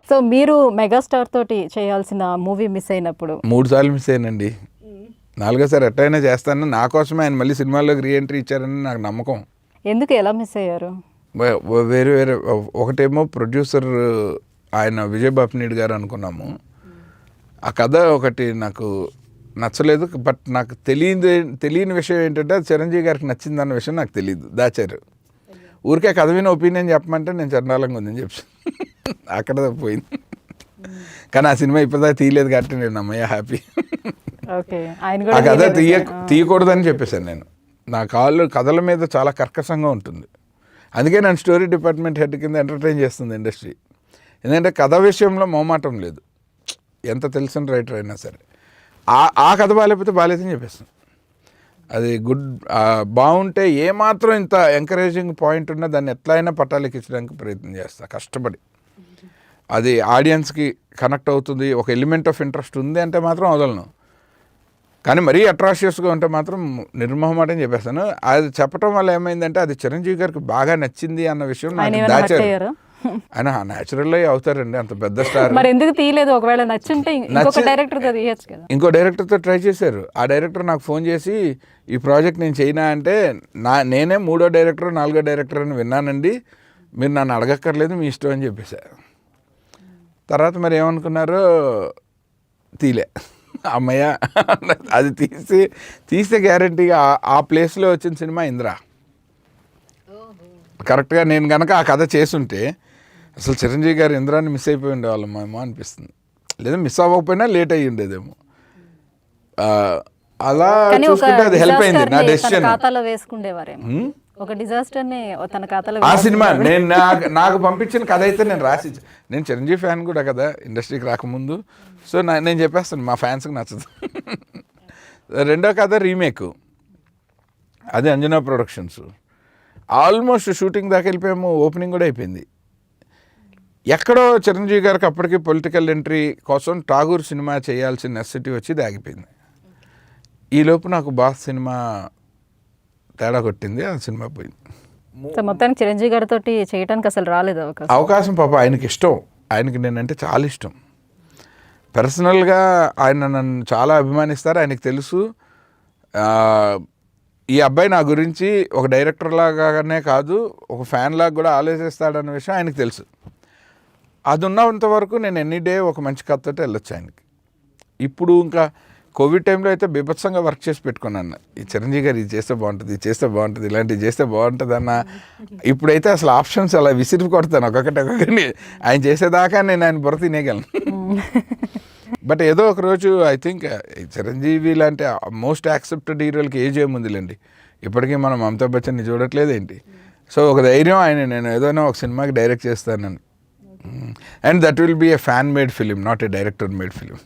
So మీరు megastar తోటి చేయాల్సిన మూవీ మిస్ అయినప్పుడు 3 సార్లు మిస్ అయ్యానండి. 4సారి ఎట్టయినా చేస్తాను. నా కోసమే ఆయన మళ్ళీ సినిమాల్లోకి రీఎంట్రీ ఇచ్చారని నాకు నమ్మకం. ఎందుకు, ఎలా మిస్ అయ్యారు? వేరే వేరే ఒకటేమో ప్రొడ్యూసర్ ఆయన విజయ్ బాపినీడ్ గారు అనుకున్నాము. ఆ కథ ఒకటి నాకు నచ్చలేదు. బట్ నాకు తెలియని విషయం ఏంటంటే అది చిరంజీవి గారికి నచ్చిందన్న విషయం నాకు తెలియదు, దాచారు. ఊరికే కథ విని ఒపీనియన్ చెప్పమంటే నేను చండాలంగా ఉందని చెప్పి అక్కడ పోయింది. కానీ ఆ సినిమా ఇప్పటిదాకా తీయలేదు కాబట్టి నేను అమ్మయ్య హ్యాపీ. ఆ కథ తీయకూడదని చెప్పేశాను నేను. నా కథల మీద చాలా కర్కశంగా ఉంటుంది. అందుకే నేను స్టోరీ డిపార్ట్మెంట్ హెడ్ కింద ఎంటర్టైన్ చేస్తుంది ఇండస్ట్రీ. ఎందుకంటే కథ విషయంలో మొహమాటం లేదు, ఎంత తెలిసిన రైటర్ అయినా సరే. ఆ కథ బాగాలేకపోతే బాగాలేదని చెప్పేస్తాను. అది బాగుంటే ఏమాత్రం ఇంత ఎంకరేజింగ్ పాయింట్ ఉన్నా దాన్ని ఎట్లయినా పట్టాలెక్కించడానికి ప్రయత్నం చేస్తా కష్టపడి. అది ఆడియన్స్కి కనెక్ట్ అవుతుంది, ఒక ఎలిమెంట్ ఆఫ్ ఇంట్రెస్ట్ ఉంది అంటే మాత్రం వదలను. కానీ మరీ అట్రాషియస్గా ఉంటే మాత్రం నిర్మోహమాటం చెప్పేస్తాను. అది చెప్పడం వల్ల ఏమైందంటే అది చిరంజీవి గారికి బాగా నచ్చింది అన్న విషయం నాకు దాచారు. ఆయన న్యాచురల్ అవుతారండి, అంత పెద్ద స్టార్. మరి ఎందుకు తీయలేదు? ఒకవేళ నచ్చుంటే ఇంకో డైరెక్టర్తో తీయచ్చు కదా. ఇంకో డైరెక్టర్తో ట్రై చేశారు. ఆ డైరెక్టర్ నాకు ఫోన్ చేసి ఈ ప్రాజెక్ట్ నేను చేయనా అంటే నేనే 3వ డైరెక్టర్ 4వ డైరెక్టర్ అని విన్నానండి, మీరు నన్ను అడగక్కర్లేదు, మీ ఇష్టం అని చెప్పేశారు. తర్వాత మరి ఏమనుకున్నారో తీలే. అమ్మయ్య అది తీస్తే గ్యారంటీగా ఆ ప్లేస్లో వచ్చిన సినిమా ఇంద్ర. కరెక్ట్గా నేను కనుక ఆ కథ చేసుంటే అసలు చిరంజీవి గారు ఇంద్రాన్ని మిస్ అయిపోయి ఉండేవాళ్ళమేమో అనిపిస్తుంది. లేదా మిస్ అవ్వకపోయినా లేట్ అయ్యి ఉండేదేమో. అలా చూసుకుంటే అది హెల్ప్ అయింది నా డెసిషన్. ఖాతాలో వేసుకుండేవారేమో, ఒక డిజాస్టర్ని తన ఖాతాలో. ఆ సినిమా నేను నాకు పంపించిన కథ అయితే నేను రాసి, నేను చిరంజీవి ఫ్యాన్ కూడా కదా ఇండస్ట్రీకి రాకముందు. సో నేను చెప్పేస్తాను మా ఫ్యాన్స్కి నచ్చదు. 2వ కథ రీమేక్, అది అంజనా ప్రొడక్షన్స్. ఆల్మోస్ట్ షూటింగ్ దాకా వెళ్ళిపోయాము, ఓపెనింగ్ కూడా అయిపోయింది. ఎక్కడో చిరంజీవి గారికి అప్పటికి పొలిటికల్ ఎంట్రీ కోసం ఠాగూర్ సినిమా చేయాల్సిన నెసెసిటీ వచ్చి దాగిపోయింది. ఈలోపు నాకు బాస్ సినిమా తేడా కొట్టింది, ఆ సినిమా పోయింది. మొత్తానికి చిరంజీవి గారితో చేయడానికి అసలు రాలేదు అవకాశం. పాప ఆయనకి ఇష్టం, ఆయనకి నేనంటే చాలా ఇష్టం. పర్సనల్గా ఆయన నన్ను చాలా అభిమానిస్తారు, ఆయనకి తెలుసు. ఈ అబ్బాయి నా గురించి ఒక డైరెక్టర్ లాగానే కాదు, ఒక ఫ్యాన్ లాగా కూడా ఆలోచిస్తాడన్న విషయం ఆయనకి తెలుసు. అది ఉన్నంత వరకు నేను ఎనీ డే ఒక మంచి కథతో వెళ్ళొచ్చు ఆయనకి. ఇప్పుడు ఇంకా కోవిడ్ టైంలో అయితే బీభత్సంగా వర్క్ చేసి పెట్టుకున్నాను. ఈ చిరంజీవి గారు ఇది చేస్తే బాగుంటుంది, ఇది చేస్తే బాగుంటుంది, ఇలాంటివి చేస్తే బాగుంటుంది అన్న. ఇప్పుడైతే అసలు ఆప్షన్స్ అలా విసిరి కొడతాను ఒక్కొక్కటి. ఆయన చేసేదాకా నేను ఆయన బుర్ర తినేయగలను. బట్ ఏదో ఒక రోజు ఐ థింక్ చిరంజీవి లాంటి మోస్ట్ యాక్సెప్టెడ్ హీరోలకి ఏజ్ ఏముందిలేండి. ఇప్పటికీ మనం అమితాబ్ బచ్చన్ని చూడట్లేదు ఏంటి. సో ఒక ధైర్యం ఆయన, నేను ఏదైనా ఒక సినిమాకి డైరెక్ట్ చేస్తానని. And that will be a fan made film, not a director made film.